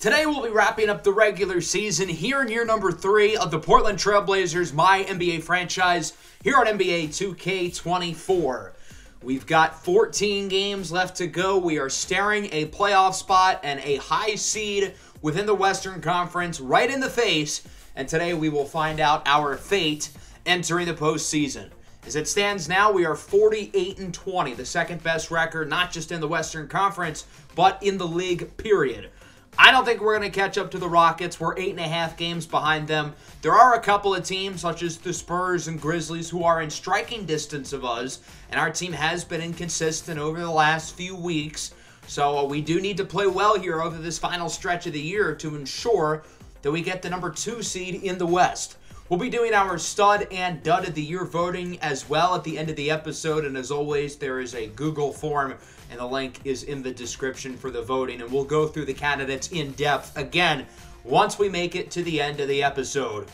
Today we'll be wrapping up the regular season here in year number 3 of the Portland Trail Blazers MyNBA franchise here on NBA 2K24. We've got 14 games left to go. We are staring a playoff spot and a high seed within the Western Conference right in the face, and today we will find out our fate entering the postseason. As it stands now, we are 48-20, the second best record, not just in the Western Conference, but in the league, period. I don't think we're going to catch up to the Rockets. We're 8.5 games behind them. There are a couple of teams, such as the Spurs and Grizzlies, who are in striking distance of us, and our team has been inconsistent over the last few weeks. So we do need to play well here over this final stretch of the year to ensure that we get the number 2 seed in the West. We'll be doing our stud and dud of the year voting as well at the end of the episode, and as always, there is a Google form, and the link is in the description for the voting, and we'll go through the candidates in depth again once we make it to the end of the episode.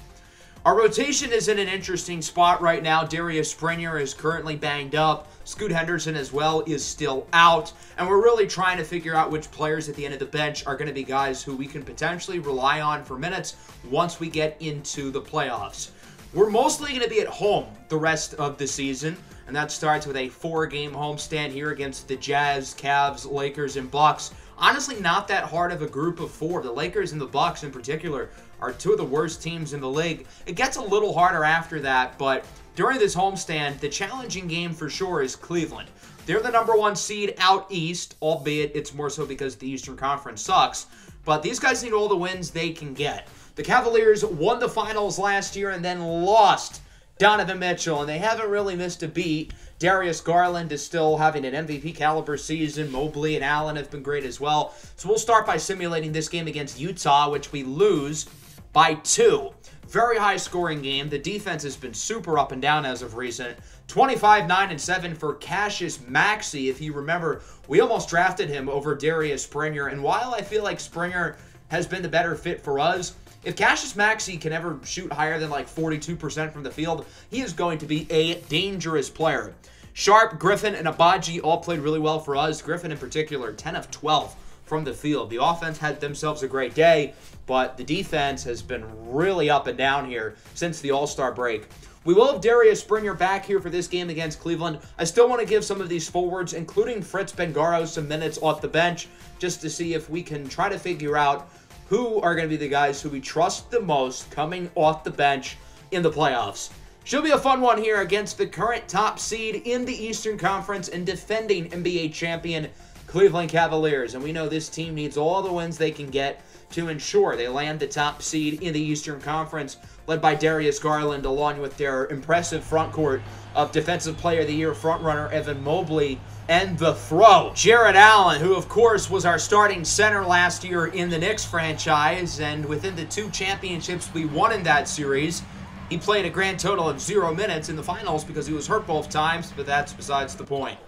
Our rotation is in an interesting spot right now. Darius Springer is currently banged up. Scoot Henderson as well is still out. And we're really trying to figure out which players at the end of the bench are going to be guys who we can potentially rely on for minutes once we get into the playoffs. We're mostly going to be at home the rest of the season. And that starts with a 4-game homestand here against the Jazz, Cavs, Lakers, and Bucks. Honestly, not that hard of a group of 4. The Lakers and the Bucks in particular are 2 of the worst teams in the league. It gets a little harder after that, but during this homestand, the challenging game for sure is Cleveland. They're the number 1 seed out east, albeit it's more so because the Eastern Conference sucks. But these guys need all the wins they can get. The Cavaliers won the finals last year and then lost Donovan Mitchell, and they haven't really missed a beat. Darius Garland is still having an MVP caliber season. Mobley and Allen have been great as well. So we'll start by simulating this game against Utah, which we lose by 2. Very high scoring game. The defense has been super up and down as of recent. 25, 9, and 7 for Cassius Maxey. If you remember, we almost drafted him over Darius Springer, and while I feel like Springer has been the better fit for us, if Cassius Maxey can ever shoot higher than like 42% from the field, he is going to be a dangerous player. Sharp, Griffin, and Abaji all played really well for us. Griffin in particular, 10 of 12 from the field. The offense had themselves a great day, but the defense has been really up and down here since the All-Star break. We will have Darius Springer back here for this game against Cleveland. I still want to give some of these forwards, including Fritz Bengaro, some minutes off the bench, just to see if we can try to figure out who are going to be the guys who we trust the most coming off the bench in the playoffs. Should be a fun one here against the current top seed in the Eastern Conference and defending NBA champion Cleveland Cavaliers. And we know this team needs all the wins they can get to ensure they land the top seed in the Eastern Conference, led by Darius Garland, along with their impressive front court of Defensive Player of the Year frontrunner Evan Mobley, and the throw, Jarrett Allen, who of course was our starting center last year in the Knicks franchise, and within the 2 championships we won in that series, he played a grand total of 0 minutes in the finals because he was hurt both times, but that's besides the point.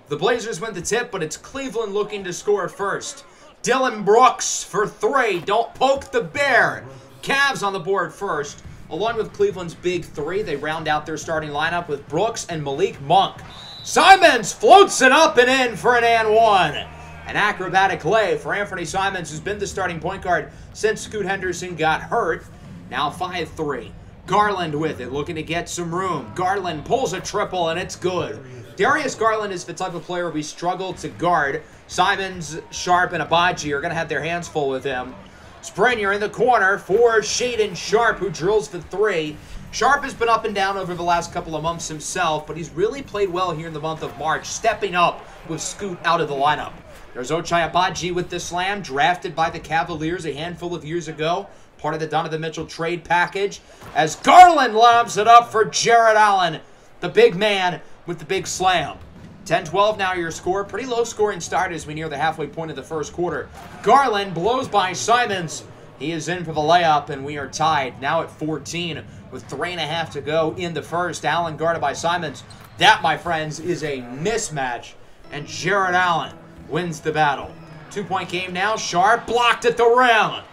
The Blazers win the tip, but it's Cleveland looking to score first. Dylan Brooks for 3. Don't poke the bear. Cavs on the board first. Along with Cleveland's big 3, they round out their starting lineup with Brooks and Malik Monk. Simons floats it up and in for an and 1. An acrobatic lay for Anthony Simons, who's been the starting point guard since Scoot Henderson got hurt. Now 5-3. Garland with it, looking to get some room. Garland pulls a triple, and it's good. Darius Garland is the type of player we struggle to guard. Simons, Sharp, and Abaji are going to have their hands full with him. Springer in the corner for Shaedon Sharpe, who drills the 3. Sharp has been up and down over the last couple of months himself, but he's really played well here in the month of March, stepping up with Scoot out of the lineup. There's Ochai Agbaji with the slam, drafted by the Cavaliers a handful of years ago, part of the Donovan Mitchell trade package, as Garland lobs it up for Jarrett Allen, the big man with the big slam. 10-12 now your score. Pretty low scoring start as we near the halfway point of the first quarter. Garland blows by Simons. He is in for the layup, and we are tied now at 14 with 3.5 to go in the first. Allen guarded by Simons. That, my friends, is a mismatch, and Jarrett Allen wins the battle. 2-point game now. Sharp blocked at the rim.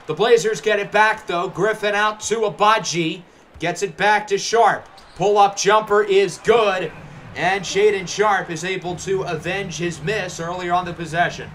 The Blazers get it back, though. Griffin out to Abaji. Gets it back to Sharp. Pull-up jumper is good. And Shaedon Sharpe is able to avenge his miss earlier on the possession.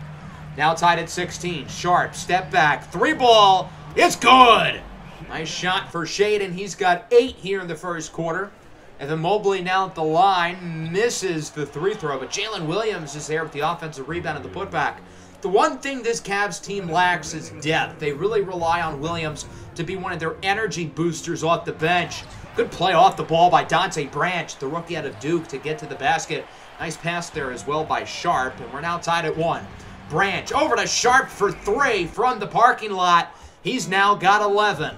Now tied at 16. Sharp, step back, 3-ball. It's good. Nice shot for Shaden. He's got 8 here in the first quarter. And then Mobley now at the line misses the 3 throw, but Jalen Williams is there with the offensive rebound and the putback. The one thing this Cavs team lacks is depth. They really rely on Williams to be one of their energy boosters off the bench. Good play off the ball by Dante Branch, the rookie out of Duke, to get to the basket. Nice pass there as well by Sharp, and we're now tied at 1. Branch over to Sharp for 3 from the parking lot. He's now got 11.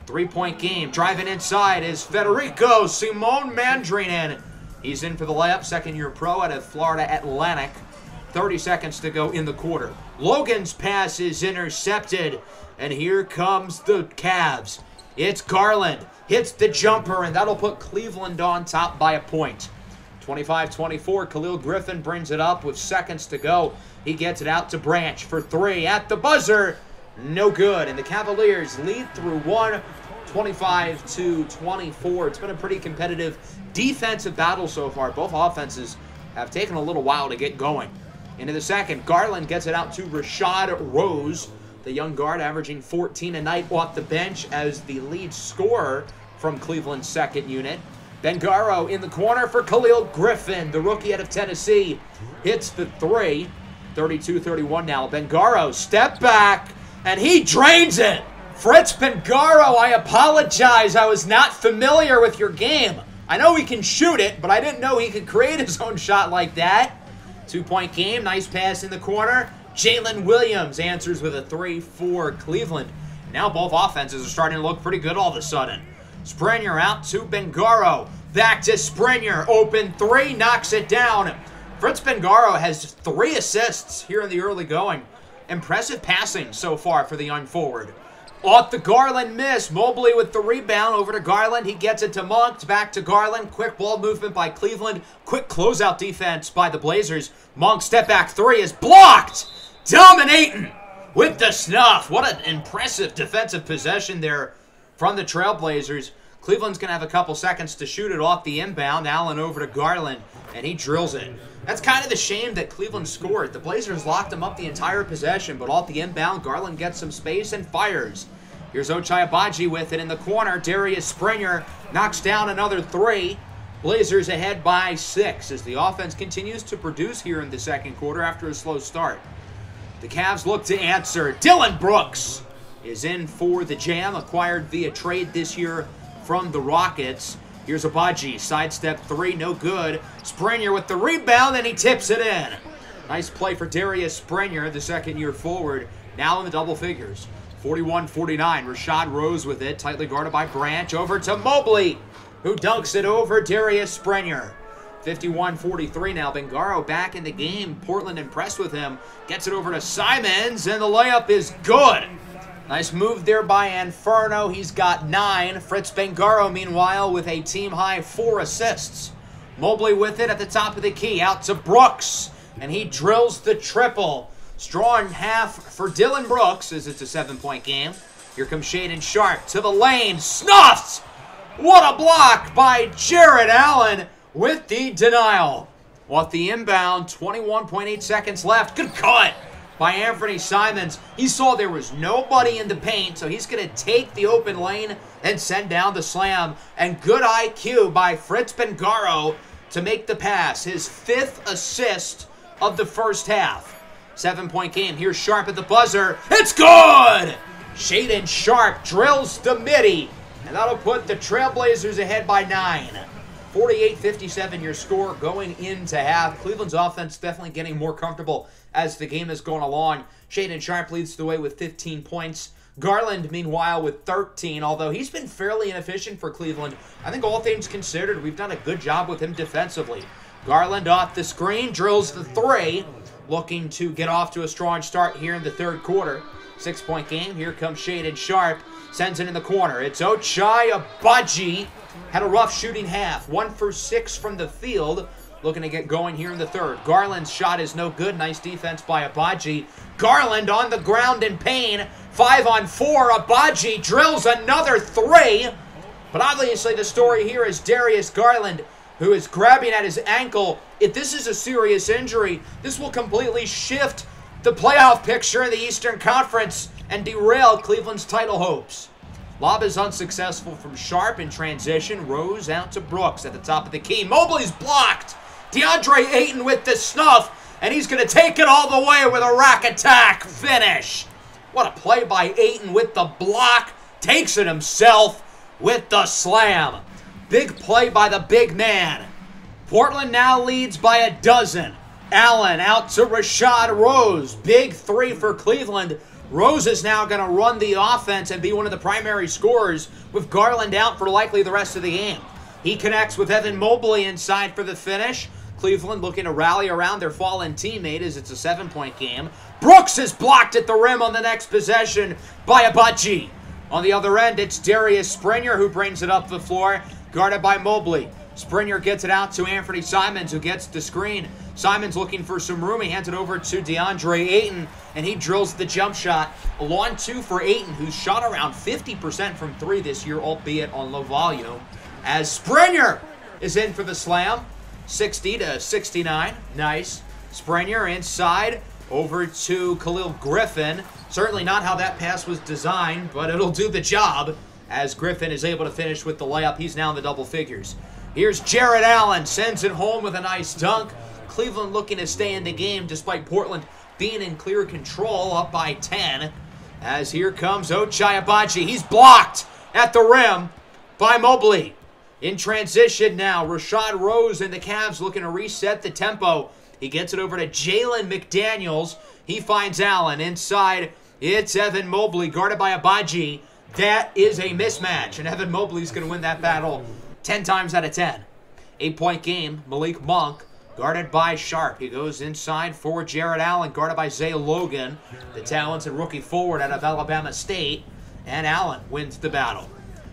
3-point game. Driving inside is Federico Simone Mandrinen. He's in for the layup. Second-year pro out of Florida Atlantic. 30 seconds to go in the quarter. Logan's pass is intercepted. And here comes the Cavs. It's Garland. Hits the jumper, and that'll put Cleveland on top by a point. 25-24. Khalil Griffin brings it up with seconds to go. He gets it out to Branch for 3 at the buzzer. No good. And the Cavaliers lead through 1, 25-24. It's been a pretty competitive defensive battle so far. Both offenses have taken a little while to get going. Into the second, Garland gets it out to Rashad Rose. The young guard averaging 14 a night off the bench as the lead scorer from Cleveland's second unit. Bengaro in the corner for Khalil Griffin, the rookie out of Tennessee. Hits the 3. 32-31 now. Bengaro, step back, and he drains it. Fritz Bengaro, I apologize. I was not familiar with your game. I know he can shoot it, but I didn't know he could create his own shot like that. 2-point game. Nice pass in the corner. Jalen Williams answers with a 3 for Cleveland. Now both offenses are starting to look pretty good all of a sudden. Springer out to Bengaro. Back to Springer. Open 3. Knocks it down. Fritz Bengaro has 3 assists here in the early going. Impressive passing so far for the young forward. Off the Garland miss. Mobley with the rebound. Over to Garland. He gets it to Monk. Back to Garland. Quick ball movement by Cleveland. Quick closeout defense by the Blazers. Monk step back 3 is blocked. Dominating with the snuff. What an impressive defensive possession there from the Trailblazers. Cleveland's going to have a couple seconds to shoot it off the inbound. Allen over to Garland, and he drills it. That's kind of the shame that Cleveland scored. The Blazers locked him up the entire possession, but off the inbound, Garland gets some space and fires. Here's Ochai Agbaji with it in the corner. Darius Springer knocks down another 3. Blazers ahead by 6 as the offense continues to produce here in the second quarter after a slow start. The Cavs look to answer. Dylan Brooks is in for the Jam, acquired via trade this year from the Rockets. Here's Agbaji, sidestep 3, no good. Springer with the rebound, and he tips it in. Nice play for Darius Springer, the second-year forward, now in the double figures. 41-49, Rashad Rose with it, tightly guarded by Branch, over to Mobley, who dunks it over Darius Springer. 51-43 now. Bengaro back in the game. Portland impressed with him. Gets it over to Simons, and the layup is good. Nice move there by Inferno. He's got 9. Fritz Bengaro, meanwhile, with a team-high 4 assists. Mobley with it at the top of the key. Out to Brooks, and he drills the triple. Strong half for Dylan Brooks as it's a 7-point game. Here comes Shaden Sharp to the lane. Snuffed! What a block by Jared Allen with the denial. Off the inbound, 21.8 seconds left. Good cut by Anthony Simons. He saw there was nobody in the paint, so he's going to take the open lane and send down the slam. And good IQ by Fritz Bengaro to make the pass. His 5th assist of the first half. 7-point game. Here's Sharp at the buzzer. It's good! Shaden Sharp drills the midi, and that'll put the Trailblazers ahead by 9. 48-57 your score going into half. Cleveland's offense definitely getting more comfortable as the game has gone along. Shaden Sharp leads the way with 15 points. Garland, meanwhile, with 13, although he's been fairly inefficient for Cleveland. I think all things considered, we've done a good job with him defensively. Garland off the screen, drills the 3, looking to get off to a strong start here in the third quarter. 6-point game. Here comes Shaden Sharp. Sends it in the corner. It's Ochai Agbaji. Had a rough shooting half. 1 for 6 from the field. Looking to get going here in the third. Garland's shot is no good. Nice defense by Agbaji. Garland on the ground in pain. 5 on 4. Agbaji drills another 3. But obviously the story here is Darius Garland, who is grabbing at his ankle. If this is a serious injury, this will completely shift the playoff picture in the Eastern Conference and derail Cleveland's title hopes. Lob is unsuccessful from Sharp in transition. Rose out to Brooks at the top of the key. Mobley's blocked. DeAndre Ayton with the snuff, and he's going to take it all the way with a rack attack finish. What a play by Ayton with the block. Takes it himself with the slam. Big play by the big man. Portland now leads by a dozen. Allen out to Rashad Rose. Big three for Cleveland. Rose is now going to run the offense and be one of the primary scorers with Garland out for likely the rest of the game. He connects with Evan Mobley inside for the finish. Cleveland looking to rally around their fallen teammate as it's a 7-point game. Brooks is blocked at the rim on the next possession by Abaji. On the other end, it's Darius Springer who brings it up the floor, guarded by Mobley. Springer gets it out to Anthony Simons, who gets the screen. Simons looking for some room. He hands it over to DeAndre Ayton, and he drills the jump shot. A long two for Ayton, who's shot around 50% from three this year, albeit on low volume. As Springer is in for the slam, 60 to 69. Nice. Springer inside, over to Khalil Griffin. Certainly not how that pass was designed, but it'll do the job as Griffin is able to finish with the layup. He's now in the double figures. Here's Jarrett Allen, sends it home with a nice dunk. Cleveland looking to stay in the game despite Portland being in clear control, up by 10. As here comes Ochai Agbaji. He's blocked at the rim by Mobley. In transition now, Rashad Rose and the Cavs looking to reset the tempo. He gets it over to Jalen McDaniels. He finds Allen inside. It's Evan Mobley guarded by Agbaji. That is a mismatch, and Evan Mobley's going to win that battle 10 times out of 10. 8-point game, Malik Monk guarded by Sharp. He goes inside for Jarrett Allen, guarded by Zay Logan, the talented rookie forward out of Alabama State. And Allen wins the battle.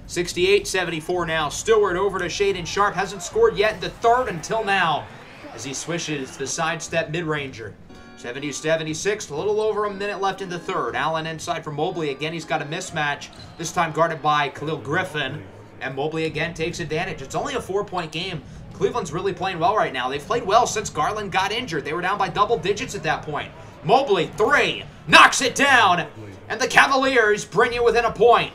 68-74 now. Stewart over to Shaedon Sharp. Hasn't scored yet in the third until now as he swishes the sidestep mid-ranger. 70-76, a little over a minute left in the third. Allen inside for Mobley. Again, he's got a mismatch, this time guarded by Khalil Griffin. And Mobley again takes advantage. It's only a 4-point game. Cleveland's really playing well right now. They've played well since Garland got injured. They were down by double digits at that point. Mobley, three, knocks it down. And the Cavaliers bring it within a point.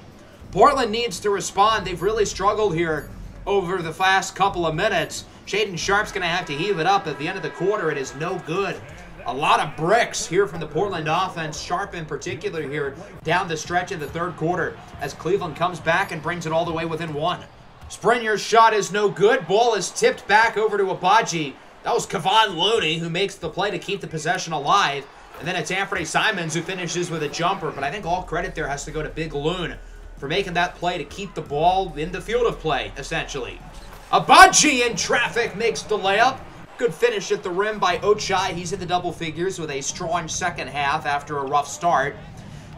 Portland needs to respond. They've really struggled here over the last couple of minutes. Shaedon Sharp's going to have to heave it up. At the end of the quarter, it is no good. A lot of bricks here from the Portland offense, Sharp in particular here, down the stretch in the third quarter as Cleveland comes back and brings it all the way within one. Springer's shot is no good. Ball is tipped back over to Agbaji. That was Kevon Looney who makes the play to keep the possession alive. And then it's Anthony Simons who finishes with a jumper. But I think all credit there has to go to Big Loon for making that play to keep the ball in the field of play, essentially. Agbaji in traffic makes the layup. Good finish at the rim by Ochai. He's in the double figures with a strong second half after a rough start.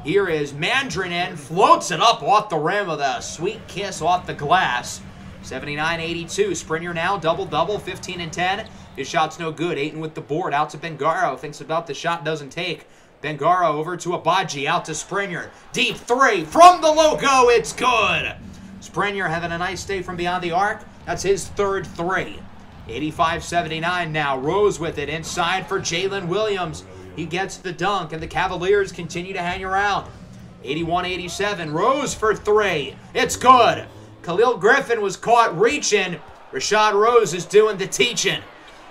Here is Mandrinen, floats it up off the rim with a sweet kiss off the glass. 79-82. Springer now double-double, 15 and 10. His shot's no good. Ayton with the board, out to Bengaro. Thinks about the shot, doesn't take. Bengaro over to Agbaji, out to Springer. Deep three from the logo, it's good. Springer having a nice day from beyond the arc. That's his third three. 85-79 now. Rose with it inside for Jalen Williams. He gets the dunk, and the Cavaliers continue to hang around. 81-87. Rose for three. It's good. Khalil Griffin was caught reaching. Rashad Rose is doing the teaching.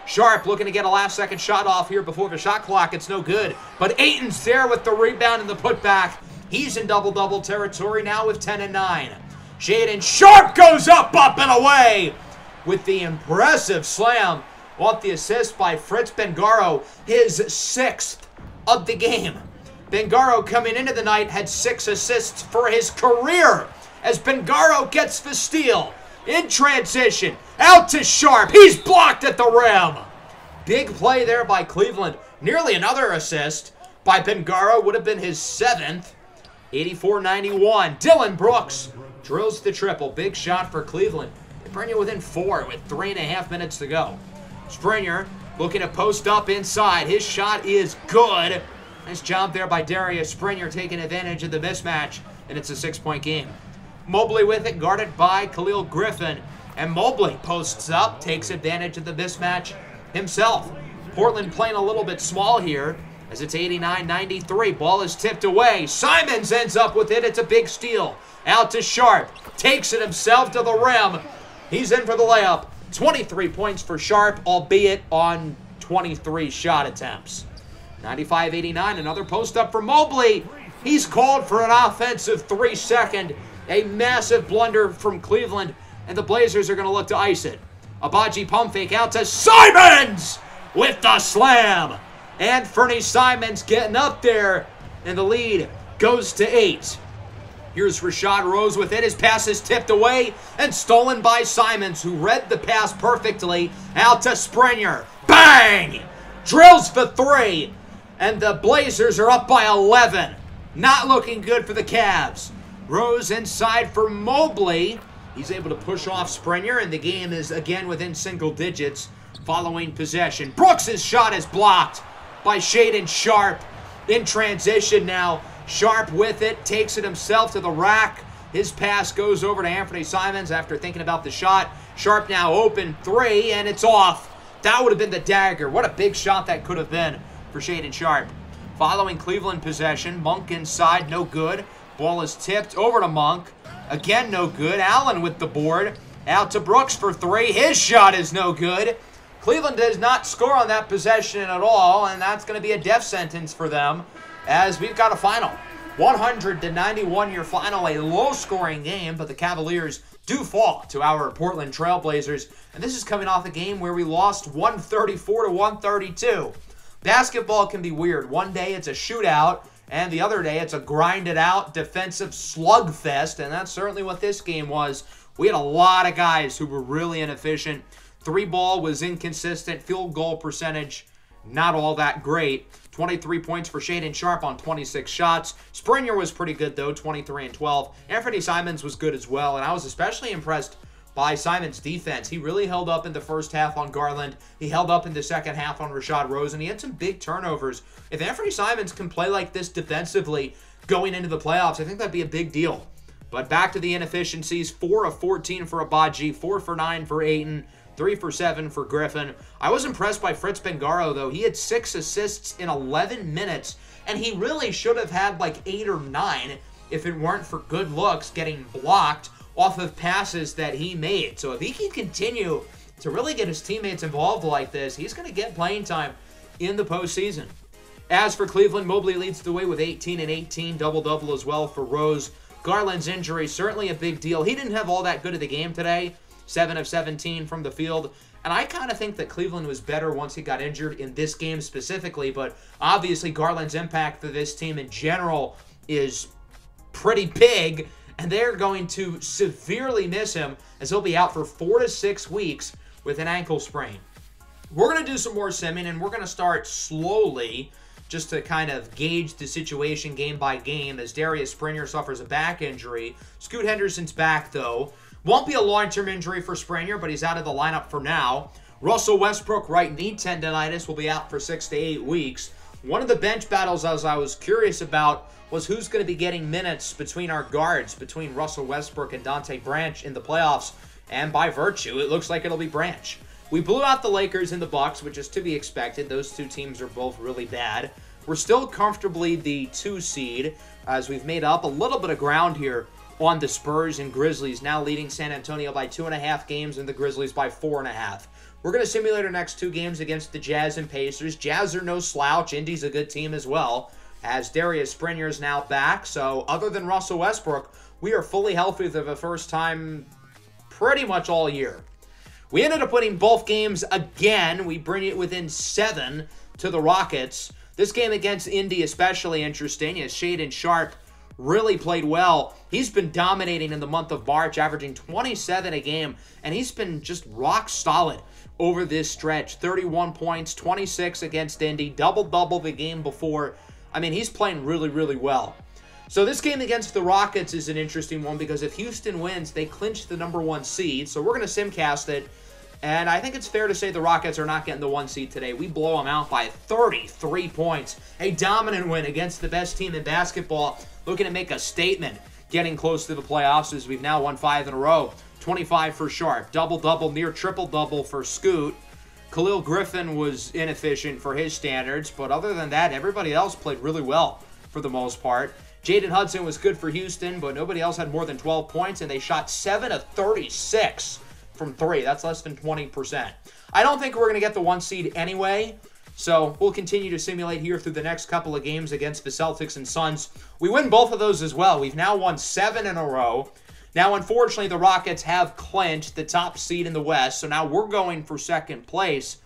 Sharp looking to get a last-second shot off here before the shot clock. It's no good. But Ayton's there with the rebound and the putback. He's in double-double territory now with 10 and 9. Shaedon Sharp goes up and away with the impressive slam off the assist by Fritz Bengaro, his 6th of the game. Bengaro coming into the night had 6 assists for his career as Bengaro gets the steal. In transition, out to Sharp. He's blocked at the rim. Big play there by Cleveland. Nearly another assist by Bengaro. Would have been his 7th. 84-91. Dillon Brooks drills the triple. Big shot for Cleveland. They bring it within 4 with 3.5 minutes to go. Springer looking to post up inside. His shot is good. Nice job there by Darius Springer taking advantage of the mismatch. And it's a 6-point game. Mobley with it, guarded by Khalil Griffin. And Mobley posts up, takes advantage of the mismatch himself. Portland playing a little bit small here. as it's 89-93. Ball is tipped away. Simons ends up with it. It's a big steal. Out to Sharp. Takes it himself to the rim. He's in for the layup. 23 points for Sharp, albeit on 23 shot attempts. 95-89, another post up for Mobley. He's called for an offensive 3-second. A massive blunder from Cleveland, and the Blazers are going to look to ice it. Abaji pump fake out to Simons with the slam. And Fernie Simons getting up there, and the lead goes to 8. Here's Rashad Rose with it. His pass is tipped away and stolen by Simons, who read the pass perfectly. Out to Springer. Bang! Drills the 3. And the Blazers are up by 11. Not looking good for the Cavs. Rose inside for Mobley. He's able to push off Springer, and the game is again within single digits following possession. Brooks' shot is blocked by Shaedon Sharp. In transition now. Sharp with it, takes it himself to the rack. His pass goes over to Anthony Simons after thinking about the shot. Sharp now open 3, and it's off. That would have been the dagger. What a big shot that could have been for Shaedon Sharp. Following Cleveland possession, Monk inside, no good. Ball is tipped over to Monk. Again, no good. Allen with the board. Out to Brooks for 3. His shot is no good. Cleveland does not score on that possession at all, and that's going to be a death sentence for them, as we've got a final. 100-91 your final, a low-scoring game, but the Cavaliers do fall to our Portland Trail Blazers, and this is coming off a game where we lost 134-132. Basketball can be weird. One day it's a shootout, and the other day it's a grinded-out defensive slugfest, and that's certainly what this game was. We had a lot of guys who were really inefficient. 3-ball was inconsistent. Field goal percentage, not all that great. 23 points for Shaedon Sharp on 26 shots. Springer was pretty good, though, 23 and 12. Anthony Simons was good as well, and I was especially impressed by Simons' defense. He really held up in the first half on Garland. He held up in the second half on Rashad Rose, and he had some big turnovers. If Anthony Simons can play like this defensively going into the playoffs, I think that'd be a big deal. But back to the inefficiencies. 4 of 14 for Abaji, 4 for 9 for Ayton, 3 for 7 for Griffin. I was impressed by Fritz Bengaro, though. He had 6 assists in 11 minutes, and he really should have had like 8 or 9 if it weren't for good looks getting blocked off of passes that he made. So if he can continue to really get his teammates involved like this, he's going to get playing time in the postseason. As for Cleveland, Mobley leads the way with 18 and 18, double-double as well for Rose. Garland's injury, certainly a big deal. He didn't have all that good of the game today. 7 of 17 from the field. And I kind of think that Cleveland was better once he got injured in this game specifically, but obviously Garland's impact for this team in general is pretty big, and they're going to severely miss him as he'll be out for 4 to 6 weeks with an ankle sprain. We're going to do some more simming, and we're going to start slowly just to kind of gauge the situation game by game as Darius Springer suffers a back injury. Scoot Henderson's back, though. Won't be a long-term injury for Springer, but he's out of the lineup for now. Russell Westbrook, right knee tendonitis, will be out for 6 to 8 weeks. One of the bench battles, as I was curious about, was who's going to be getting minutes between our guards, between Russell Westbrook and Dante Branch in the playoffs. And by virtue, it looks like it'll be Branch. We blew out the Lakers and the Bucks, which is to be expected. Those two teams are both really bad. We're still comfortably the 2 seed, as we've made up a little bit of ground here on the Spurs and Grizzlies, now leading San Antonio by 2.5 games and the Grizzlies by 4.5. We're going to simulate our next 2 games against the Jazz and Pacers. Jazz are no slouch. Indy's a good team as well, as Darius Springer is now back. So other than Russell Westbrook, we are fully healthy for the first time pretty much all year. We ended up winning both games again. We bring it within 7 to the Rockets. This game against Indy especially interesting, as Shaedon Sharp really played well. He's been dominating in the month of March, averaging 27 a game, and he's been just rock solid over this stretch. 31 points, 26 against Indy, double-double the game before. I mean, he's playing really, really well. So this game against the Rockets is an interesting one because if Houston wins, they clinch the #1 seed. So we're going to simcast it, and I think it's fair to say the Rockets are not getting the 1 seed today. We blow them out by 33 points. A dominant win against the best team in basketball, looking to make a statement, getting close to the playoffs as we've now won 5 in a row. 25 for Sharp, double-double, near triple-double for Scoot. Khalil Griffin was inefficient for his standards, but other than that, everybody else played really well for the most part. Jaden Hudson was good for Houston, but nobody else had more than 12 points, and they shot 7 of 36 from 3. That's less than 20%. I don't think we're going to get the 1 seed anyway, so we'll continue to simulate here through the next couple of games against the Celtics and Suns. We win both of those as well. We've now won 7 in a row. Now, unfortunately, the Rockets have clinched the top seed in the West, so now we're going for second place.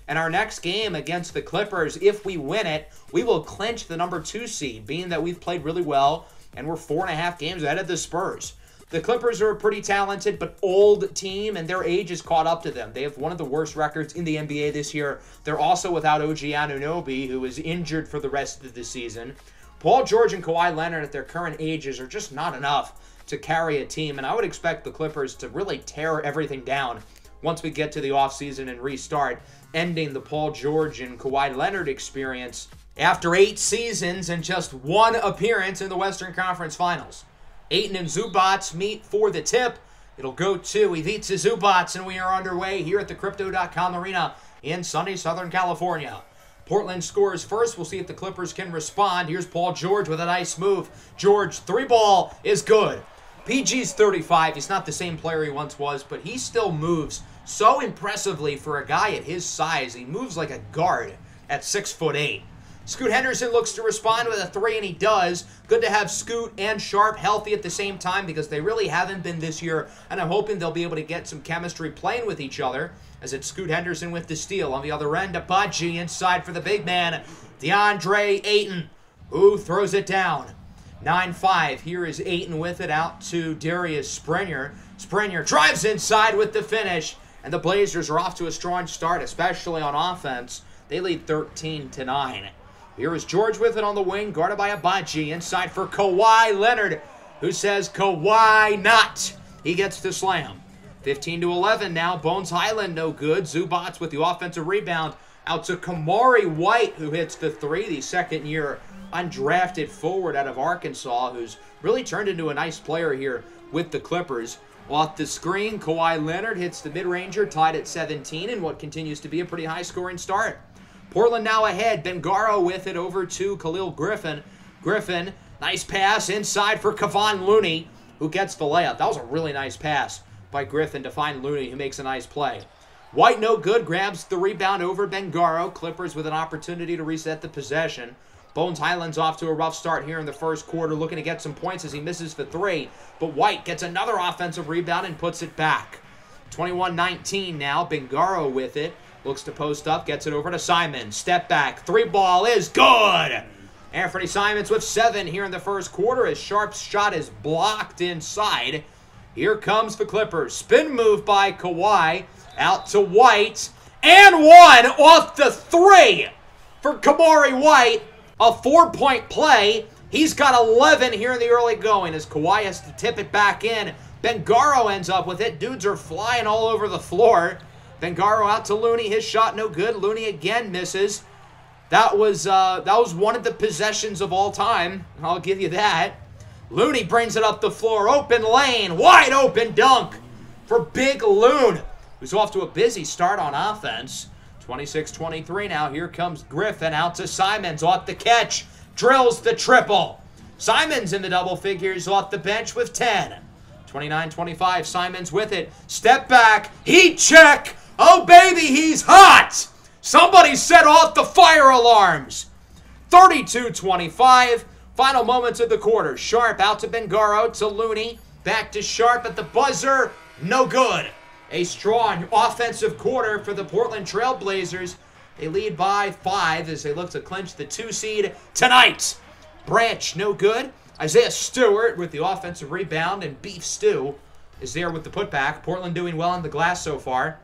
And our next game against the Clippers, if we win it, we will clinch the number 2 seed, being that we've played really well, and we're 4.5 games ahead of the Spurs. The Clippers are a pretty talented but old team, and their age has caught up to them. They have one of the worst records in the NBA this year. They're also without OG Anunoby, who is injured for the rest of the season. Paul George and Kawhi Leonard at their current ages are just not enough to carry a team, and I would expect the Clippers to really tear everything down once we get to the offseason and restart, ending the Paul George and Kawhi Leonard experience after 8 seasons and just 1 appearance in the Western Conference Finals. Ayton and Zubats meet for the tip. It'll go to Ivica Zubats, and we are underway here at the Crypto.com Arena in sunny Southern California. Portland scores first. We'll see if the Clippers can respond. Here's Paul George with a nice move. George, 3-ball is good. PG's 35. He's not the same player he once was, but he still moves so impressively for a guy at his size. He moves like a guard at 6'8". Scoot Henderson looks to respond with a 3, and he does. Good to have Scoot and Sharp healthy at the same time because they really haven't been this year, and I'm hoping they'll be able to get some chemistry playing with each other as it's Scoot Henderson with the steal. On the other end, Abaji inside for the big man, DeAndre Ayton, who throws it down. 9-5. Here is Ayton with it out to Darius Springer. Springer drives inside with the finish, and the Blazers are off to a strong start, especially on offense. They lead 13-9. Here is George with it on the wing, guarded by Abaji. Inside for Kawhi Leonard, who says, Kawhi not. He gets the slam. 15-11 now. Bones Highland no good. Zubats with the offensive rebound. Out to Kamari White, who hits the 3, the second-year undrafted forward out of Arkansas, who's really turned into a nice player here with the Clippers. Off the screen, Kawhi Leonard hits the mid-ranger, tied at 17, in what continues to be a pretty high-scoring start. Portland now ahead. Bengaro with it over to Khalil Griffin. Griffin, nice pass inside for Kevon Looney, who gets the layup. That was a really nice pass by Griffin to find Looney, who makes a nice play. White no good, grabs the rebound over Bengaro. Clippers with an opportunity to reset the possession. Bones Highland's off to a rough start here in the first quarter, looking to get some points as he misses the 3. But White gets another offensive rebound and puts it back. 21-19 now. Bengaro with it. Looks to post up, gets it over to Simon. Step back, 3-ball is good! Anthony Simons with 7 here in the first quarter. His sharp shot is blocked inside. Here comes the Clippers. Spin move by Kawhi. Out to White. And 1 off the 3 for Kamari White. A 4-point play. He's got 11 here in the early going as Kawhi has to tip it back in. Bengaro ends up with it. Dudes are flying all over the floor. Bengaro out to Looney. His shot no good. Looney again misses. That was one of the possessions of all time. I'll give you that. Looney brings it up the floor. Open lane. Wide open dunk for Big Loon, who's off to a busy start on offense. 26-23 now. Here comes Griffin out to Simons. Off the catch. Drills the triple. Simons in the double figures off the bench with 10. 29-25. Simons with it. Step back. Heat check. Oh, baby, he's hot. Somebody set off the fire alarms. 32-25. Final moments of the quarter. Sharp out to Bengaro to Looney. Back to Sharp at the buzzer. No good. A strong offensive quarter for the Portland Trail Blazers. They lead by 5 as they look to clinch the 2 seed tonight. Branch, no good. Isaiah Stewart with the offensive rebound, and Beef Stew is there with the putback. Portland doing well on the glass so far.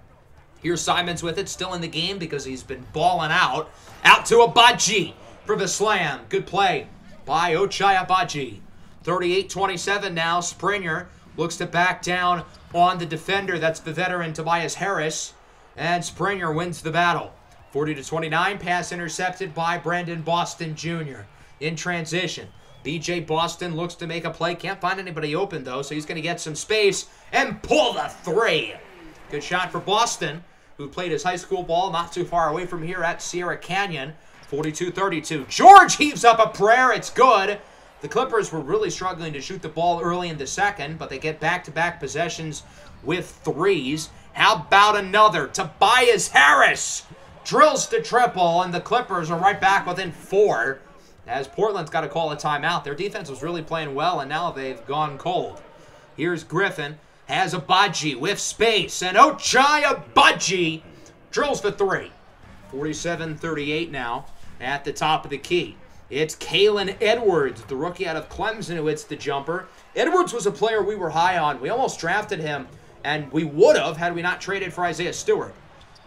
Here's Simons with it, still in the game because he's been balling out. Out to Abaji for the slam. Good play by Ochai Abaji. 38-27 now. Springer looks to back down on the defender. That's the veteran Tobias Harris. And Springer wins the battle. 40-29. Pass intercepted by Brandon Boston Jr. In transition. BJ Boston looks to make a play. Can't find anybody open, though, so he's going to get some space and pull the 3. Good shot for Boston, who who played his high school ball not too far away from here at Sierra Canyon. 42-32. George heaves up a prayer. It's good. The Clippers were really struggling to shoot the ball early in the second, but they get back-to-back possessions with threes. How about another? Tobias Harris drills the triple, and the Clippers are right back within 4. As Portland's got to call a timeout. Their defense was really playing well, and now they've gone cold. Here's Griffin. Has Abaji with space, and Ochai Abaji drills the 3. 47-38 now at the top of the key. It's Kalen Edwards, the rookie out of Clemson, who hits the jumper. Edwards was a player we were high on. We almost drafted him, and we would have had we not traded for Isaiah Stewart.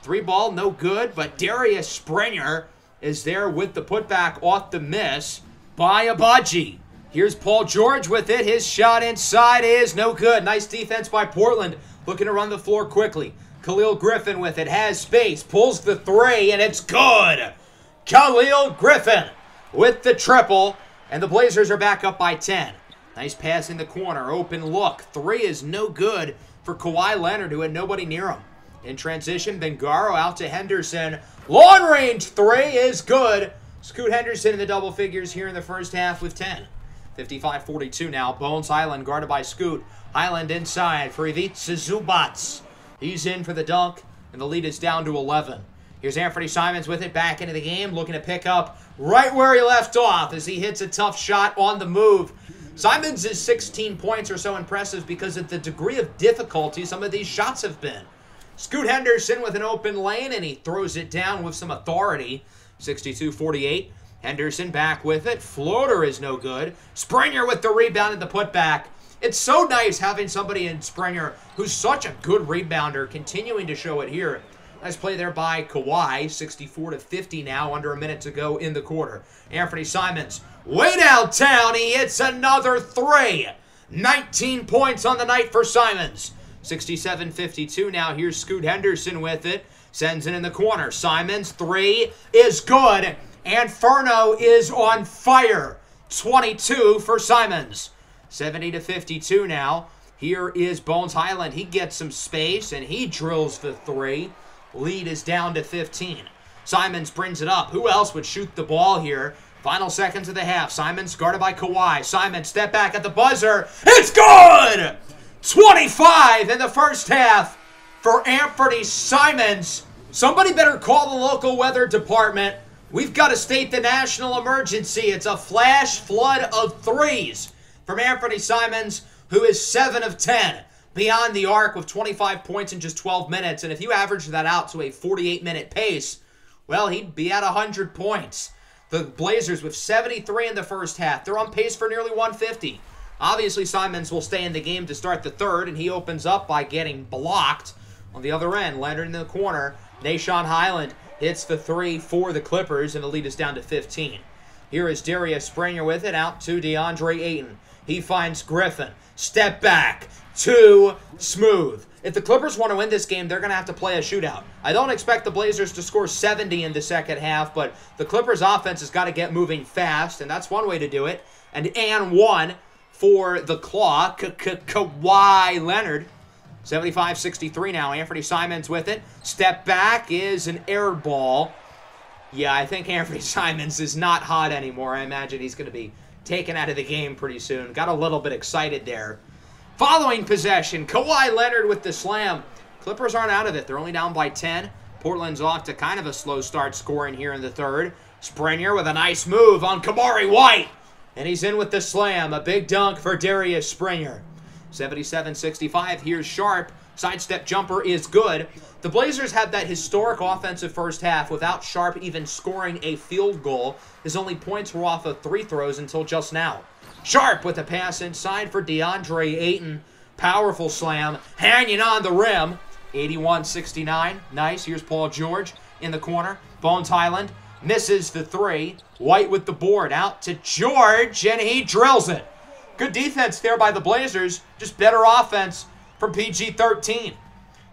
3 ball, no good, but Darius Springer is there with the putback off the miss by Abaji. Here's Paul George with it. His shot inside is no good. Nice defense by Portland, looking to run the floor quickly. Khalil Griffin with it, has space, pulls the 3, and it's good. Khalil Griffin with the triple, and the Blazers are back up by 10. Nice pass in the corner, open look. 3 is no good for Kawhi Leonard, who had nobody near him. In transition, Bengaro out to Henderson. Long range 3 is good. Scoot Henderson in the double figures here in the first half with 10. 55-42 now. Bones Highland guarded by Scoot. Highland inside for Ivica Zubac. He's in for the dunk, and the lead is down to 11. Here's Anthony Simons with it back into the game, looking to pick up right where he left off as he hits a tough shot on the move. Simons is 16 points or so impressive because of the degree of difficulty some of these shots have been. Scoot Henderson with an open lane, and he throws it down with some authority. 62-48. Henderson back with it. Floater is no good. Springer with the rebound and the putback. It's so nice having somebody in Springer who's such a good rebounder, continuing to show it here. Nice play there by Kawhi. 64-50 now, under a minute to go in the quarter. Anthony Simons way downtown. He hits another 3. 19 points on the night for Simons. 67-52 now. Here's Scoot Henderson with it. Sends it in the corner. Simons, 3 is good. And Furno is on fire. 22 for Simons. 70-52 now. Here is Bones Highland. He gets some space, and he drills the 3. Lead is down to 15. Simons brings it up. Who else would shoot the ball here? Final seconds of the half. Simons guarded by Kawhi. Simons step back at the buzzer. It's good! 25 in the first half for Anthony Simons. Somebody better call the local weather department. We've got to state the national emergency. It's a flash flood of 3s from Anthony Simons, who is 7 of 10. Beyond the arc with 25 points in just 12 minutes. And if you average that out to a 48-minute pace, well, he'd be at 100 points. The Blazers with 73 in the first half. They're on pace for nearly 150. Obviously, Simons will stay in the game to start the third, and he opens up by getting blocked. On the other end, Leonard in the corner. Nashawn Highland hits the 3 for the Clippers, and the lead is down to 15. Here is Darius Springer with it, out to DeAndre Ayton. He finds Griffin. Step back. 2 smooth. If the Clippers want to win this game, they're going to have to play a shootout. I don't expect the Blazers to score 70 in the second half, but the Clippers offense has got to get moving fast, and that's one way to do it. And 1 for the Claw, Kawhi Leonard. 75-63 now. Anthony Simons with it. Step back is an air ball. Yeah, I think Anthony Simons is not hot anymore. I imagine he's going to be taken out of the game pretty soon. Got a little bit excited there. Following possession, Kawhi Leonard with the slam. Clippers aren't out of it. They're only down by 10. Portland's off to kind of a slow start scoring here in the third. Springer with a nice move on Kamari White. And he's in with the slam. A big dunk for Darius Springer. 77-65. Here's Sharp. Sidestep jumper is good. The Blazers had that historic offensive first half without Sharp even scoring a field goal. His only points were off of 3 throws until just now. Sharp with a pass inside for DeAndre Ayton. Powerful slam. Hanging on the rim. 81-69. Nice. Here's Paul George in the corner. Bones Highland misses the 3. White with the board. Out to George, and he drills it. Good defense there by the Blazers. Just better offense from PG-13.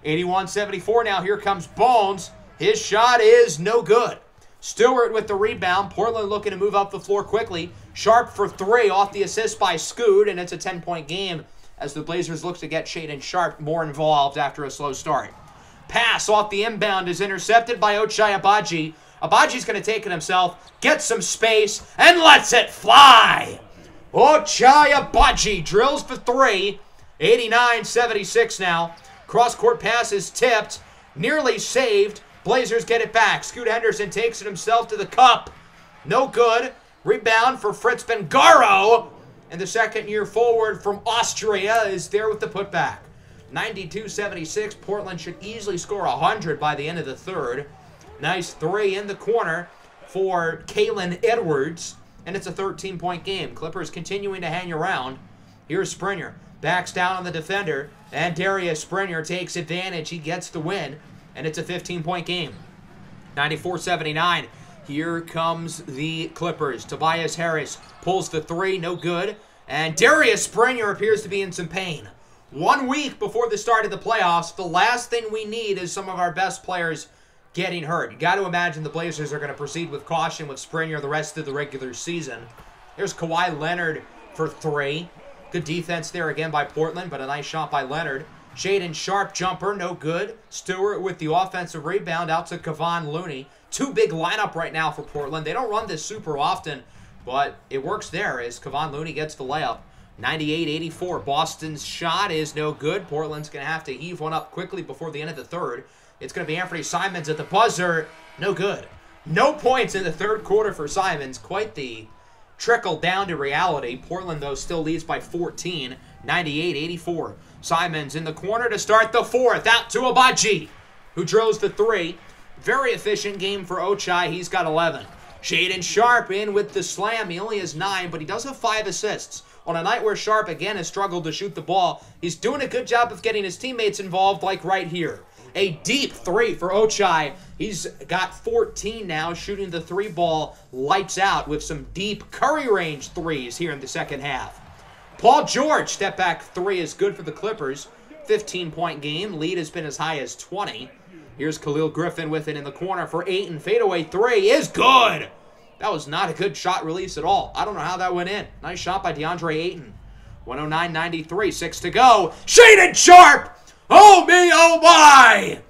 81-74 now. Here comes Bones. His shot is no good. Stewart with the rebound. Portland looking to move up the floor quickly. Sharp for 3 off the assist by Scoot, and it's a 10-point game as the Blazers look to get Shaedon Sharp more involved after a slow start. pass off the inbound is intercepted by Ochai Agbaji. Agbaji's going to take it himself, get some space, and lets it fly. Ochai Agbaji drills for three. 89-76 now. Cross-court pass is tipped. Nearly saved. Blazers get it back. Scoot Henderson takes it himself to the cup. No good. Rebound for Fritz Bengaro. And the second-year forward from Austria is there with the putback. 92-76. Portland should easily score 100 by the end of the third. Nice three in the corner for Kalen Edwards. And it's a 13-point game. Clippers continuing to hang around. Here's Springer. Backs down on the defender. And Darius Springer takes advantage. He gets the win. And it's a 15-point game. 94-79. Here comes the Clippers. Tobias Harris pulls the three. No good. And Darius Springer appears to be in some pain. 1 week before the start of the playoffs, the last thing we need is some of our best players getting hurt. You got to imagine the Blazers are going to proceed with caution with Springer the rest of the regular season. There's Kawhi Leonard for three. Good defense there again by Portland, but a nice shot by Leonard. Shaedon Sharpe jumper, no good. Stewart with the offensive rebound out to Kevon Looney. Too big lineup right now for Portland. They don't run this super often, but it works there as Kevon Looney gets the layup. 98-84. Boston's shot is no good. Portland's going to have to heave one up quickly before the end of the third. It's going to be Anthony Simons at the buzzer. No good. No points in the third quarter for Simons. Quite the trickle down to reality. Portland, though, still leads by 14. 98-84. Simons in the corner to start the fourth. Out to Agbaji, who drills the three. Very efficient game for Ochai. He's got 11. Shaedon Sharpe in with the slam. He only has 9, but he does have 5 assists. On a night where Sharpe, again, has struggled to shoot the ball, he's doing a good job of getting his teammates involved, like right here. A deep three for Ochai. He's got 14 now, shooting the three ball lights out with some deep Curry range threes here in the second half. Paul George, step back three is good for the Clippers. 15-point game. Lead has been as high as 20. Here's Khalil Griffin with it in the corner for Ayton. Fadeaway three is good. That was not a good shot release at all. I don't know how that went in. Nice shot by DeAndre Ayton. 109-93, 6 to go. Shaedon Sharpe! Oh me, oh my!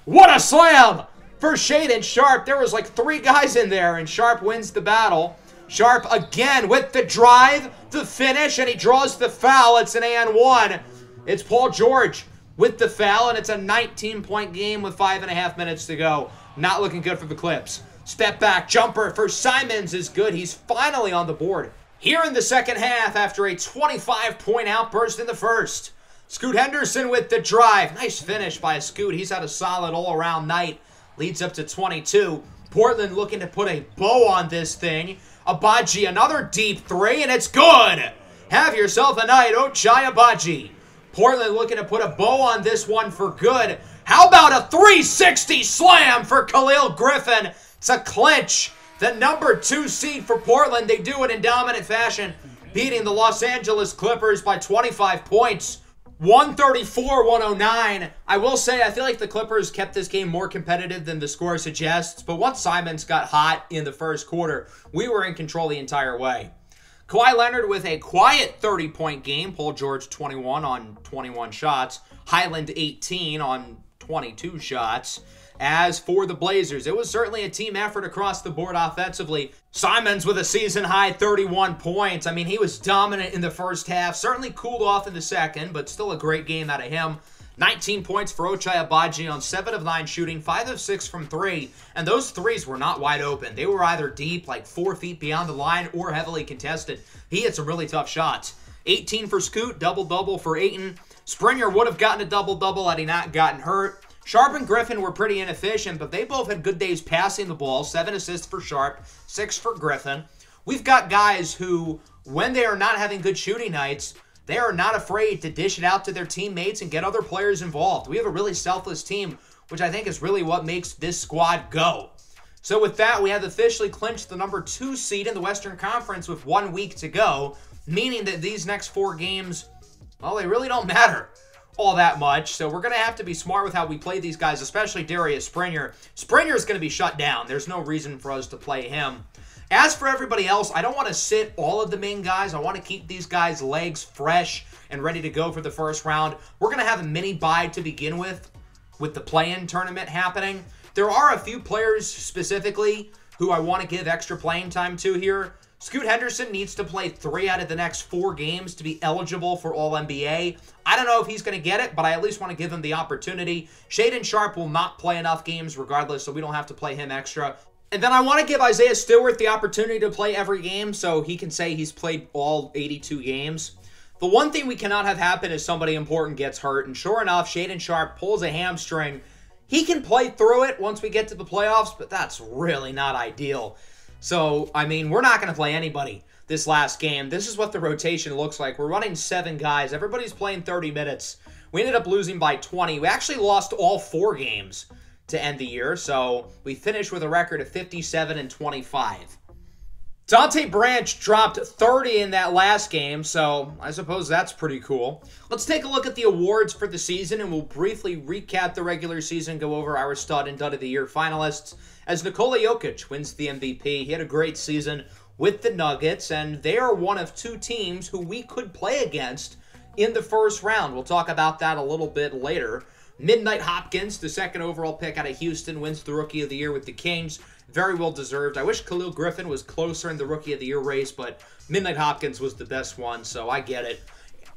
What a slam for Shaedon Sharpe. There was like 3 guys in there, and Sharpe wins the battle. Sharpe again with the drive, the finish, and he draws the foul. It's an and-one. It's Paul George with the foul, and it's a 19-point game with 5.5 minutes to go. Not looking good for the Clips. Step back jumper for Simons is good. He's finally on the board here in the second half after a 25-point outburst in the first. Scoot Henderson with the drive. Nice finish by Scoot. He's had a solid all-around night. Leads up to 22. Portland looking to put a bow on this thing. Agbaji, another deep three, and it's good. Have yourself a night, Ochai Agbaji. Portland looking to put a bow on this one for good. How about a 360 slam for Khalil Griffin? It's a clinch. The number 2 seed for Portland. They do it in dominant fashion, beating the Los Angeles Clippers by 25 points. 134-109. I will say, I feel like the Clippers kept this game more competitive than the score suggests, but once Simons got hot in the first quarter, we were in control the entire way. Kawhi Leonard with a quiet 30-point game. Paul George 21 on 21 shots. Highland 18 on 22 shots. As for the Blazers, it was certainly a team effort across the board offensively. Simons with a season-high 31 points. I mean, he was dominant in the first half. Certainly cooled off in the second, but still a great game out of him. 19 points for Ochai Agbaji on 7 of 9 shooting, 5 of 6 from 3. And those threes were not wide open. They were either deep, like 4 feet beyond the line, or heavily contested. He hit some really tough shots. 18 for Scoot, double-double for Ayton. Springer would have gotten a double-double had he not gotten hurt. Sharpe and Griffin were pretty inefficient, but they both had good days passing the ball. 7 assists for Sharpe, 6 for Griffin. We've got guys who, when they are not having good shooting nights, they are not afraid to dish it out to their teammates and get other players involved. We have a really selfless team, which I think is really what makes this squad go. So with that, we have officially clinched the number 2 seed in the Western Conference with 1 week to go, meaning that these next 4 games, well, they really don't matter all that much. So we're going to have to be smart with how we play these guys, especially Darius Springer. Springer is going to be shut down. There's no reason for us to play him. As for everybody else, I don't want to sit all of the main guys. I want to keep these guys' legs fresh and ready to go for the first round. We're going to have a mini bye to begin with. with the play-in tournament happening. There are a few players specifically who I want to give extra playing time to here. Scoot Henderson needs to play 3 out of the next 4 games to be eligible for All-NBA. I don't know if he's going to get it, but I at least want to give him the opportunity. Shaedon Sharpe will not play enough games regardless, so we don't have to play him extra. And then I want to give Isaiah Stewart the opportunity to play every game so he can say he's played all 82 games. The one thing we cannot have happen is somebody important gets hurt, and sure enough, Shaedon Sharpe pulls a hamstring. He can play through it once we get to the playoffs, but that's really not ideal. So, I mean, we're not going to play anybody this last game. This is what the rotation looks like. We're running 7 guys. Everybody's playing 30 minutes. We ended up losing by 20. We actually lost all 4 games to end the year, so we finished with a record of 57-25. Dante Branch dropped 30 in that last game, so I suppose that's pretty cool. Let's take a look at the awards for the season, and we'll briefly recap the regular season, go over our stud and dud of the year finalists, as Nikola Jokic wins the MVP. He had a great season with the Nuggets, and they are one of 2 teams who we could play against in the first round. We'll talk about that a little bit later. Midnight Hopkins, the 2nd overall pick out of Houston, wins the Rookie of the Year with the Kings. Very well deserved. I wish Khalil Griffin was closer in the Rookie of the Year race, but Midnight Hopkins was the best one, so I get it.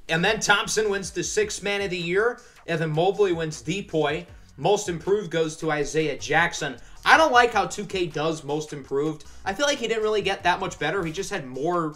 And then Thompson wins the 6th Man of the Year. Evan Mobley wins Depoy. Most Improved goes to Isaiah Jackson. I don't like how 2K does Most Improved. I feel like he didn't really get that much better. He just had more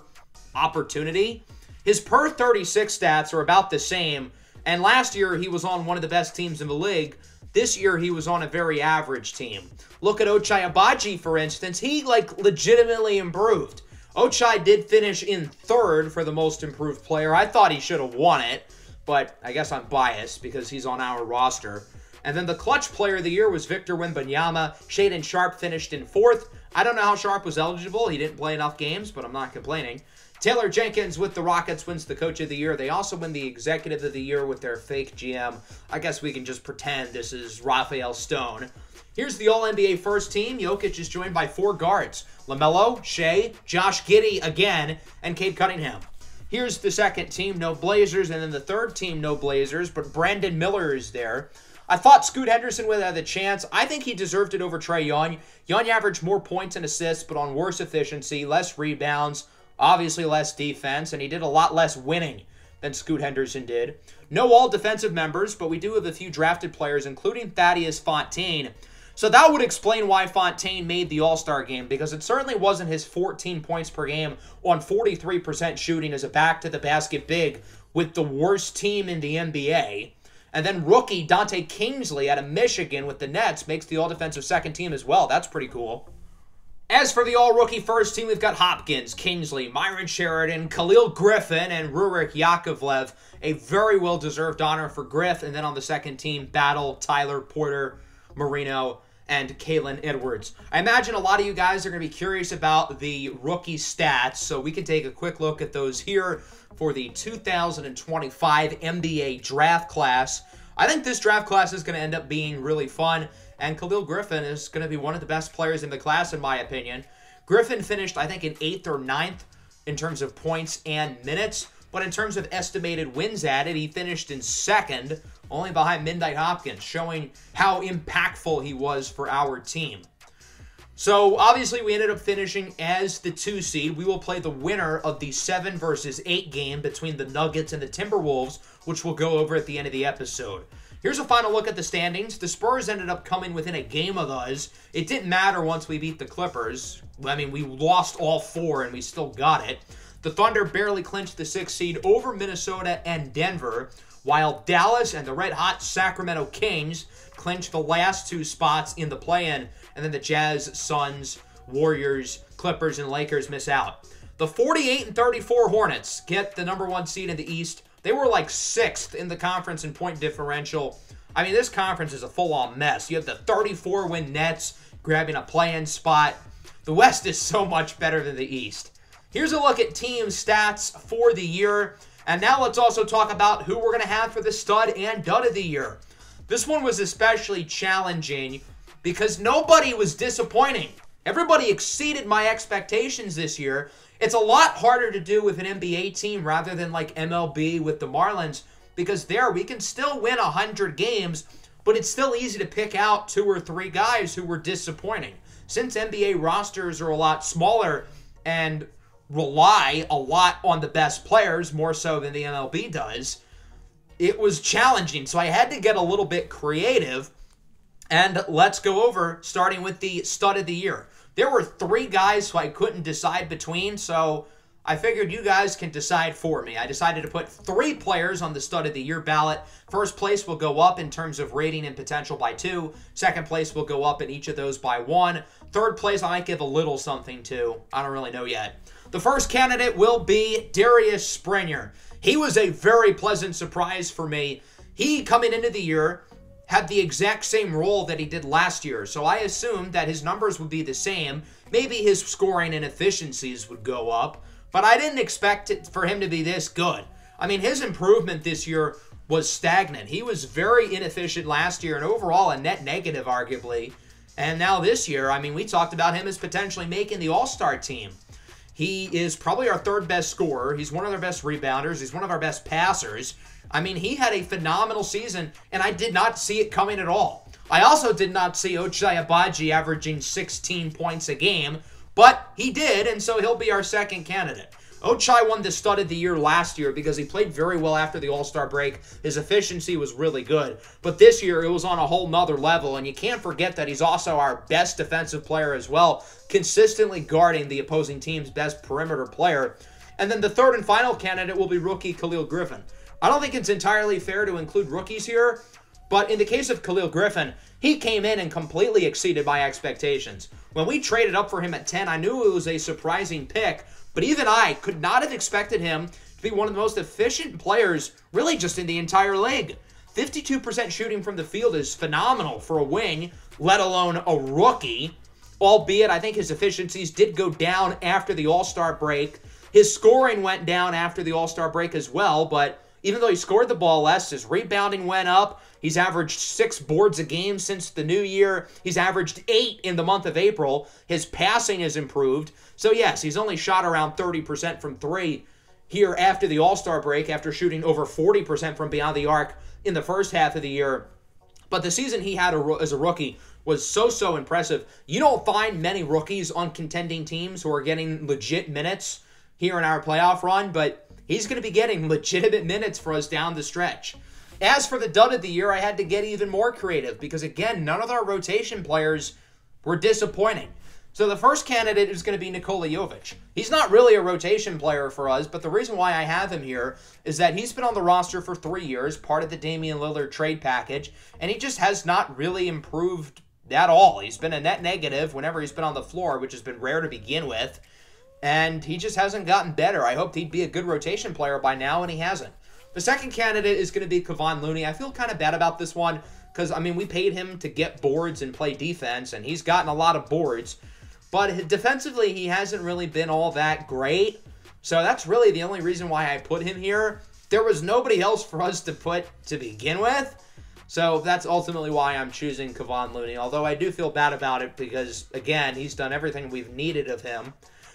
opportunity. His per 36 stats are about the same. And last year, he was on one of the best teams in the league. This year, he was on a very average team. Look at Ochai Agbaji, for instance. He, legitimately improved. Ochai did finish in 3rd for the most improved player. I thought he should have won it, but I guess I'm biased because he's on our roster. And then the clutch player of the year was Victor Wembanyama. Shaedon Sharpe finished in 4th. I don't know how Sharpe was eligible. He didn't play enough games, but I'm not complaining. Taylor Jenkins with the Rockets wins the Coach of the Year. They also win the Executive of the Year with their fake GM. I guess we can just pretend this is Raphael Stone. Here's the All-NBA first team. Jokic is joined by 4 guards. LaMelo, Shea, Josh Giddey again, and Cade Cunningham. Here's the second team, no Blazers, and then the third team, no Blazers, but Brandon Miller is there. I thought Scoot Henderson would have the chance. I think he deserved it over Trae Young. Young averaged more points and assists, but on worse efficiency, less rebounds, obviously less defense, and he did a lot less winning than Scoot Henderson did. No all defensive members, but we do have a few drafted players, including Thaddeus Fontaine. So that would explain why Fontaine made the All-Star game, because it certainly wasn't his 14 points per game on 43% shooting as a back-to-the-basket big with the worst team in the NBA. And then rookie Dante Kingsley out of Michigan with the Nets makes the all-defensive second team as well. That's pretty cool. As for the all-rookie first team, we've got Hopkins, Kingsley, Myron Sheridan, Khalil Griffin, and Rurik Yakovlev. A very well-deserved honor for Griff. And then on the second team, Battle, Tyler Porter, Marino, and Kalen Edwards. I imagine a lot of you guys are going to be curious about the rookie stats, so we can take a quick look at those here for the 2025 NBA draft class. I think this draft class is going to end up being really fun, and Khalil Griffin is going to be one of the best players in the class, in my opinion. Griffin finished, I think, in 8th or 9th in terms of points and minutes, but in terms of estimated wins added, he finished in 2nd, only behind Midnight Hopkins, showing how impactful he was for our team. So, obviously, we ended up finishing as the 2 seed. We will play the winner of the 7 versus 8 game between the Nuggets and the Timberwolves, which we'll go over at the end of the episode. Here's a final look at the standings. The Spurs ended up coming within a game of us. It didn't matter once we beat the Clippers. I mean, we lost all 4 and we still got it. The Thunder barely clinched the 6th seed over Minnesota and Denver, while Dallas and the red-hot Sacramento Kings clinched the last 2 spots in the play-in, and then the Jazz, Suns, Warriors, Clippers, and Lakers miss out. The 48-34 Hornets get the number 1 seed in the East. They were like 6th in the conference in point differential. I mean, this conference is a full-on mess. You have the 34-win Nets grabbing a play-in spot. The West is so much better than the East. Here's a look at team stats for the year. And now let's also talk about who we're going to have for the stud and dud of the year. This one was especially challenging because nobody was disappointing. Everybody exceeded my expectations this year. It's a lot harder to do with an NBA team rather than like MLB with the Marlins, because there we can still win 100 games, but it's still easy to pick out 2 or 3 guys who were disappointing. Since NBA rosters are a lot smaller and rely a lot on the best players, more so than the MLB does, it was challenging. So I had to get a little bit creative, and let's go over, starting with the stud of the year. There were 3 guys who I couldn't decide between, so I figured you guys can decide for me. I decided to put 3 players on the stud of the year ballot. First place will go up in terms of rating and potential by 2. Second place will go up in each of those by 1. Third place I might give a little something to. I don't really know yet. The first candidate will be Darius Springer. He was a very pleasant surprise for me. He, coming into the year, had the exact same role that he did last year, so I assumed that his numbers would be the same. Maybe his scoring and efficiencies would go up, but I didn't expect it for him to be this good. I mean, his improvement this year was stagnant. He was very inefficient last year and overall a net negative, arguably. And now this year, I mean, we talked about him as potentially making the All-Star team. He is probably our 3rd best scorer. He's one of our best rebounders. He's one of our best passers. I mean, he had a phenomenal season, and I did not see it coming at all. I also did not see Ochai Agbaji averaging 16 points a game, but he did, and so he'll be our second candidate. Ochai won the stud of the year last year because he played very well after the All-Star break. His efficiency was really good. But this year, it was on a whole nother level, and you can't forget that he's also our best defensive player as well, consistently guarding the opposing team's best perimeter player. And then the third and final candidate will be rookie Khalil Griffin. I don't think it's entirely fair to include rookies here, but in the case of Khalil Griffin, he came in and completely exceeded my expectations. When we traded up for him at 10, I knew it was a surprising pick, but even I could not have expected him to be one of the most efficient players, really just in the entire league. 52% shooting from the field is phenomenal for a wing, let alone a rookie, albeit I think his efficiencies did go down after the All-Star break. His scoring went down after the All-Star break as well, but even though he scored the ball less, his rebounding went up. He's averaged 6 boards a game since the new year. He's averaged 8 in the month of April. His passing has improved. So yes, he's only shot around 30% from 3 here after the All-Star break, after shooting over 40% from beyond the arc in the first half of the year. But the season he had as a rookie was so impressive. You don't find many rookies on contending teams who are getting legit minutes here in our playoff run, but he's going to be getting legitimate minutes for us down the stretch. As for the dud of the year, I had to get even more creative because, again, none of our rotation players were disappointing. So the first candidate is going to be Nikola Jovic. He's not really a rotation player for us, but the reason why I have him here is that he's been on the roster for 3 years, part of the Damian Lillard trade package, and he just has not really improved at all. He's been a net negative whenever he's been on the floor, which has been rare to begin with, and he just hasn't gotten better. I hoped he'd be a good rotation player by now, and he hasn't. The second candidate is going to be Kevon Looney. I feel kind of bad about this one because, I mean, we paid him to get boards and play defense, and he's gotten a lot of boards. But defensively, he hasn't really been all that great. So that's really the only reason why I put him here. There was nobody else for us to put to begin with. So that's ultimately why I'm choosing Kevon Looney. Although I do feel bad about it because, again, he's done everything we've needed of him.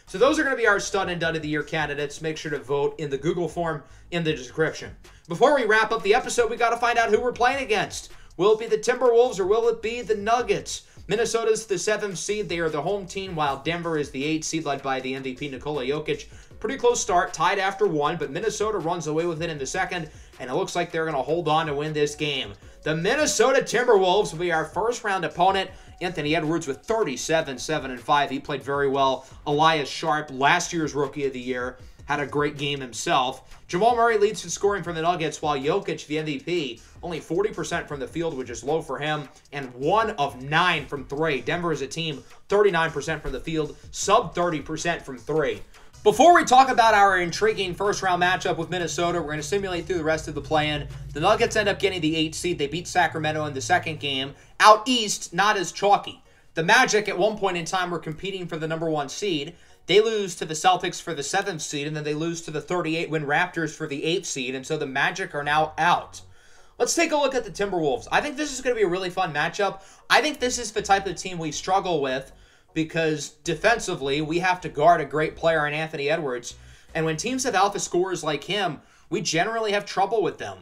So those are going to be our stud and dud of the year candidates. Make sure to vote in the Google form in the description. Before we wrap up the episode, we got to find out who we're playing against. Will it be the Timberwolves or will it be the Nuggets? Minnesota's the 7th seed. They are the home team, while Denver is the 8th seed, led by the MVP Nikola Jokic. Pretty close start, tied after 1, but Minnesota runs away with it in the second, and it looks like they're going to hold on to win this game. The Minnesota Timberwolves will be our first-round opponent. Anthony Edwards with 37, 7, and 5. He played very well. Elias Sharp, last year's Rookie of the Year, had a great game himself. Jamal Murray leads in scoring from the Nuggets, while Jokic, the MVP, only 40% from the field, which is low for him, and 1 of 9 from 3. Denver is a team, 39% from the field, sub 30% from 3. Before we talk about our intriguing first-round matchup with Minnesota, we're going to simulate through the rest of the play-in. The Nuggets end up getting the 8th seed. They beat Sacramento in the second game. Out east, not as chalky. The Magic, at one point in time, were competing for the number 1 seed. They lose to the Celtics for the 7th seed, and then they lose to the 38-win Raptors for the 8th seed, and so the Magic are now out. Let's take a look at the Timberwolves. I think this is going to be a really fun matchup. I think this is the type of team we struggle with because defensively, we have to guard a great player in Anthony Edwards. And when teams have alpha scorers like him, we generally have trouble with them.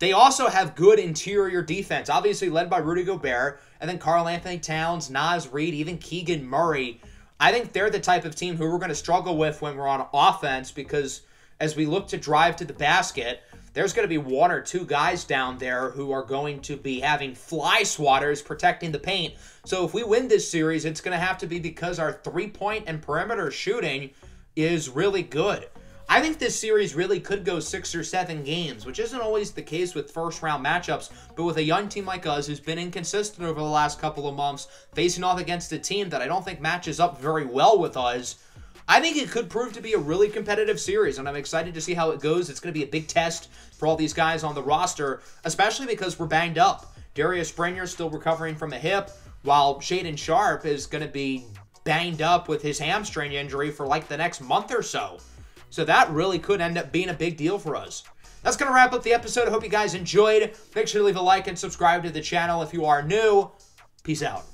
They also have good interior defense, obviously led by Rudy Gobert, and then Karl-Anthony Towns, Naz Reid, even Keegan Murray. I think they're the type of team who we're going to struggle with when we're on offense, because as we look to drive to the basket, there's going to be one or two guys down there who are going to be having fly swatters protecting the paint. So if we win this series, it's going to have to be because our three-point and perimeter shooting is really good. I think this series really could go 6 or 7 games, which isn't always the case with first-round matchups, but with a young team like us who's been inconsistent over the last couple of months, facing off against a team that I don't think matches up very well with us, I think it could prove to be a really competitive series, and I'm excited to see how it goes. It's going to be a big test for all these guys on the roster, especially because we're banged up. Darius Springer's still recovering from a hip, while Shaedon Sharpe is going to be banged up with his hamstring injury for like the next month or so. So that really could end up being a big deal for us. That's going to wrap up the episode. I hope you guys enjoyed. Make sure to leave a like and subscribe to the channel if you are new. Peace out.